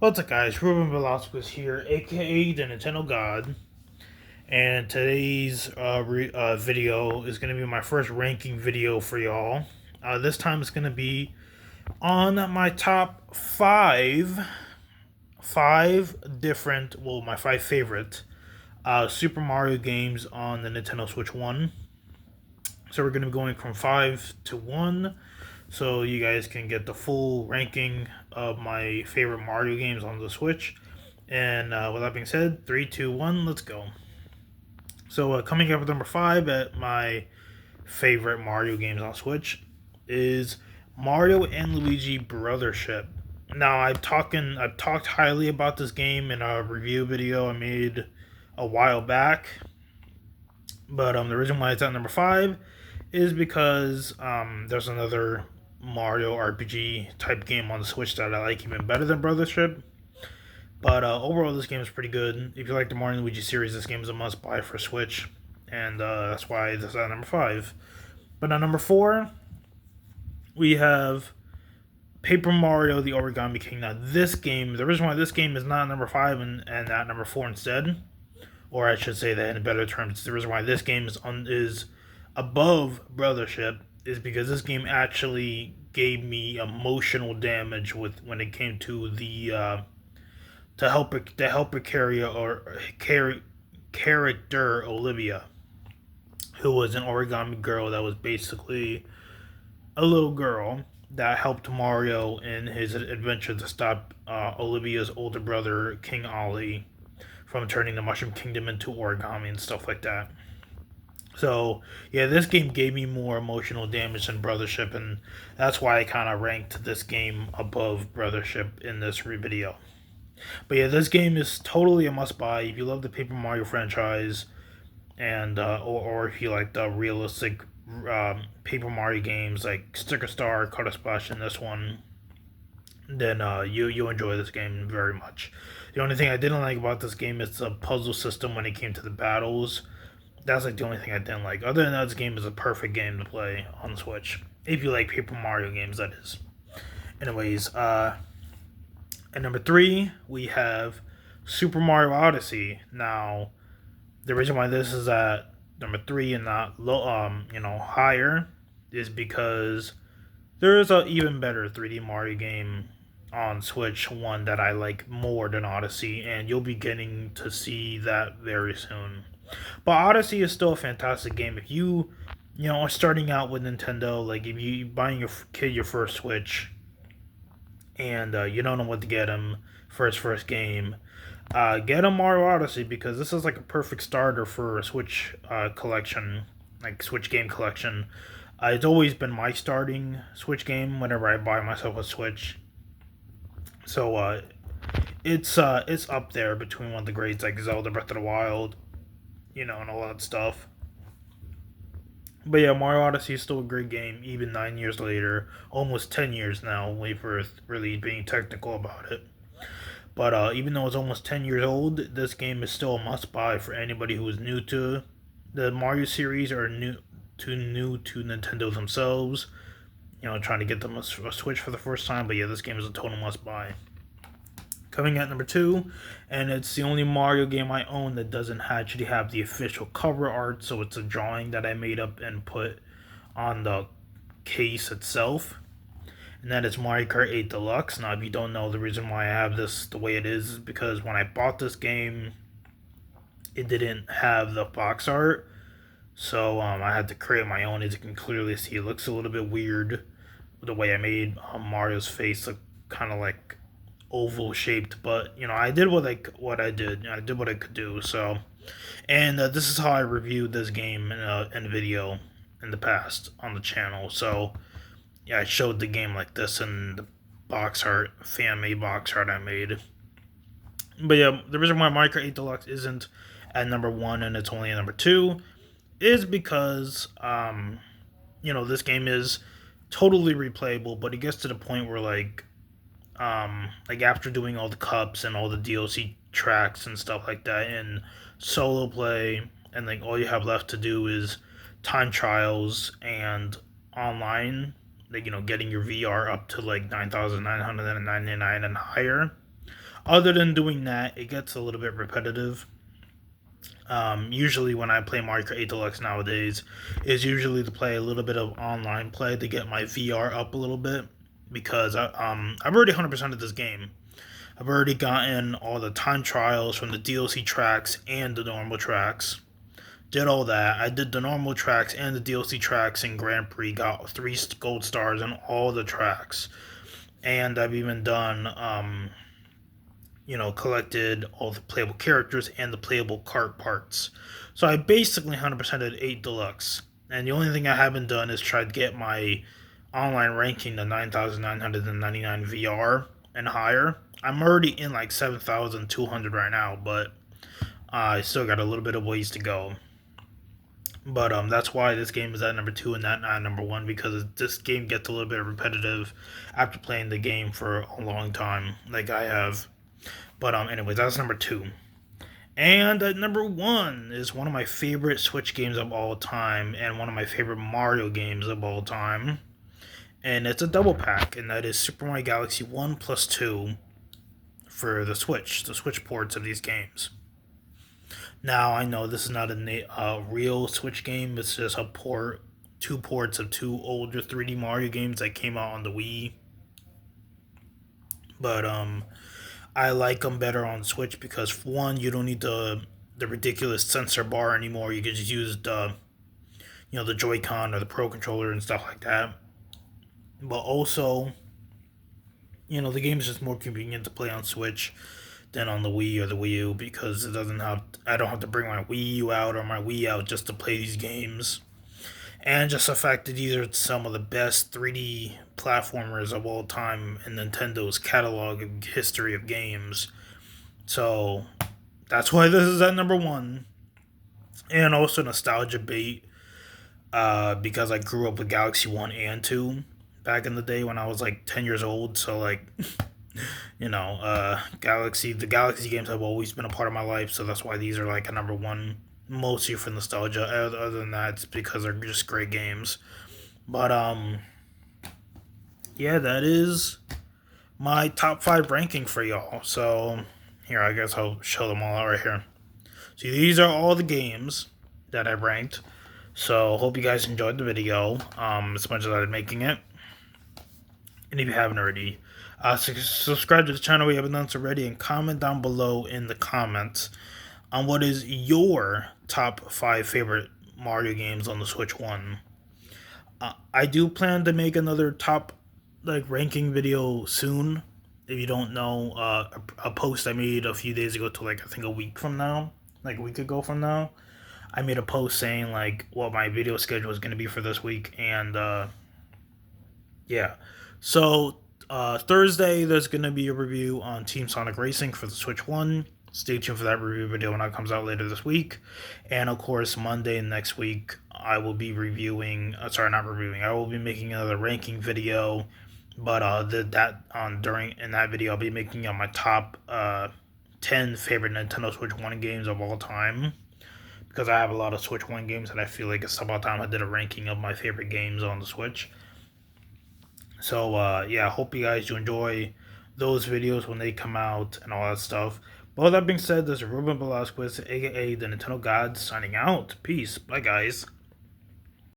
What's up, guys? Ruben Velasquez here, aka the Nintendo God, and today's video is going to be my first ranking video for y'all. This time it's going to be on my top my five favorite Super Mario games on the Nintendo Switch One. So we're going to be going from 5 to 1, so you guys can get the full ranking of my favorite Mario games on the Switch. And with that being said, 3, 2, 1, let's go. So coming up at number 5 at my favorite Mario games on Switch is Mario and Luigi Brothership. Now I've talked highly about this game in a review video I made a while back, but the reason why it's at number 5 is because there's another Mario RPG type game on the Switch that I like even better than Brothership. But overall, this game is pretty good. If you like the Mario and Luigi series, this game is a must buy for Switch, and that's why this is at number 5. But at number 4, we have Paper Mario: The Origami King. Now, this game, the reason why this game is not number 5 and at number 4 instead, or I should say that in better terms, the reason why this game is above Brothership is because this game actually gave me emotional damage with when it came to the to help her carry character Olivia, who was an origami girl that was basically a little girl that helped Mario in his adventure to stop Olivia's older brother King Ollie from turning the Mushroom Kingdom into origami and stuff like that. So yeah, this game gave me more emotional damage than Brothership, and that's why I kind of ranked this game above Brothership in this video. But yeah, this game is totally a must buy if you love the Paper Mario franchise, and or if you like the realistic Paper Mario games like Sticker Star, Color Splash, and this one. Then you enjoy this game very much. The only thing I didn't like about this game is the puzzle system when it came to the battles. That's like the only thing I didn't like. Other than that, this game is a perfect game to play on Switch if you like Paper Mario games. That is. Anyways, at number 3, we have Super Mario Odyssey. Now, the reason why this is at number 3 and not higher is because there is an even better 3D Mario game on Switch One that I like more than Odyssey, and you'll be getting to see that very soon. But Odyssey is still a fantastic game. If you are starting out with Nintendo, like if you buying your kid your first Switch, and you don't know what to get him first game, get him Mario Odyssey, because this is like a perfect starter for a Switch collection, like Switch game collection. It's always been my starting Switch game whenever I buy myself a Switch. So it's up there between one of the greats like Zelda Breath of the Wild, and all that stuff. But yeah, Mario Odyssey is still a great game, even 9 years later, almost 10 years now. Wait for really being technical about it. But even though it's almost 10 years old, this game is still a must-buy for anybody who is new to the Mario series or new to Nintendo themselves. Trying to get them a Switch for the first time. But yeah, this game is a total must-buy. Coming at number 2, and it's the only Mario game I own that doesn't actually have the official cover art, so it's a drawing that I made up and put on the case itself, and that is Mario Kart 8 Deluxe. Now, if you don't know, the reason why I have this the way it is because when I bought this game, it didn't have the box art, so I had to create my own. As you can clearly see, it looks a little bit weird with the way I made Mario's face look kind of like oval shaped, but I did what I did. I did what I could do. So, and this is how I reviewed this game in a video in the past on the channel. So yeah, I showed the game like this in the box art, fan made box art I made. But yeah, the reason why Mario Kart 8 Deluxe isn't at number 1 and it's only at number 2 is because this game is totally replayable, but it gets to the point where like after doing all the cups and all the DLC tracks and stuff like that in solo play, and like all you have left to do is time trials and online, like getting your VR up to like 9,999 and higher. Other than doing that, it gets a little bit repetitive. Usually, when I play Mario Kart 8 Deluxe nowadays, is usually to play a little bit of online play to get my VR up a little bit because I've already 100% of this game. I've already gotten all the time trials from the DLC tracks and the normal tracks. Did all that. I did the normal tracks and the DLC tracks in Grand Prix. Got 3 gold stars on all the tracks, and I've even done collected all the playable characters and the playable cart parts. So I basically 100%ed 8 Deluxe. And the only thing I haven't done is try to get my online ranking to 9,999 VR and higher. I'm already in like 7,200 right now, but I still got a little bit of ways to go. But that's why this game is at number 2 and not number 1, because this game gets a little bit repetitive after playing the game for a long time, like I have. But anyways, that's number 2. And at number 1 is one of my favorite Switch games of all time and one of my favorite Mario games of all time. And it's a double pack, and that is Super Mario Galaxy 1 plus 2 for the Switch ports of these games. Now, I know this is not a real Switch game, it's just a port, 2 ports of 2 older 3D Mario games that came out on the Wii. But I like them better on Switch because, for one, you don't need the ridiculous sensor bar anymore. You can just use the Joy-Con or the Pro Controller and stuff like that. But also, the game is just more convenient to play on Switch than on the Wii or the Wii U, because I don't have to bring my Wii U out or my Wii out just to play these games. And just the fact that these are some of the best 3D platformers of all time in Nintendo's catalog of history of games. So that's why this is at number 1. And also nostalgia bait, because I grew up with Galaxy 1 and 2 back in the day when I was like 10 years old. So like the Galaxy games have always been a part of my life, so that's why these are like a number 1, mostly for nostalgia. Other than that, it's because they're just great games. But yeah, that is my top 5 ranking for y'all. So here, I guess I'll show them all out right here. See, these are all the games that I ranked. So hope you guys enjoyed the video as much as I was making it. And if you haven't already, subscribe to the channel if you haven't done so already, and comment down below in the comments on what is your top 5 favorite Mario games on the Switch 1. I do plan to make another top ranking video soon. If you don't know, a post I made a few days ago to I think a week ago from now, I made a post saying what my video schedule is going to be for this week, and yeah. So Thursday, there's going to be a review on Team Sonic Racing for the Switch 1. Stay tuned for that review video when it comes out later this week. And of course, Monday next week, I will be reviewing. I will be making another ranking video. But in that video, I'll be making my top 10 favorite Nintendo Switch 1 games of all time, because I have a lot of Switch 1 games, and I feel like it's about time I did a ranking of my favorite games on the Switch. So, yeah, I hope you guys do enjoy those videos when they come out and all that stuff. But with that being said, this is Ruben Velasquez, aka the Nintendo God, signing out. Peace. Bye, guys.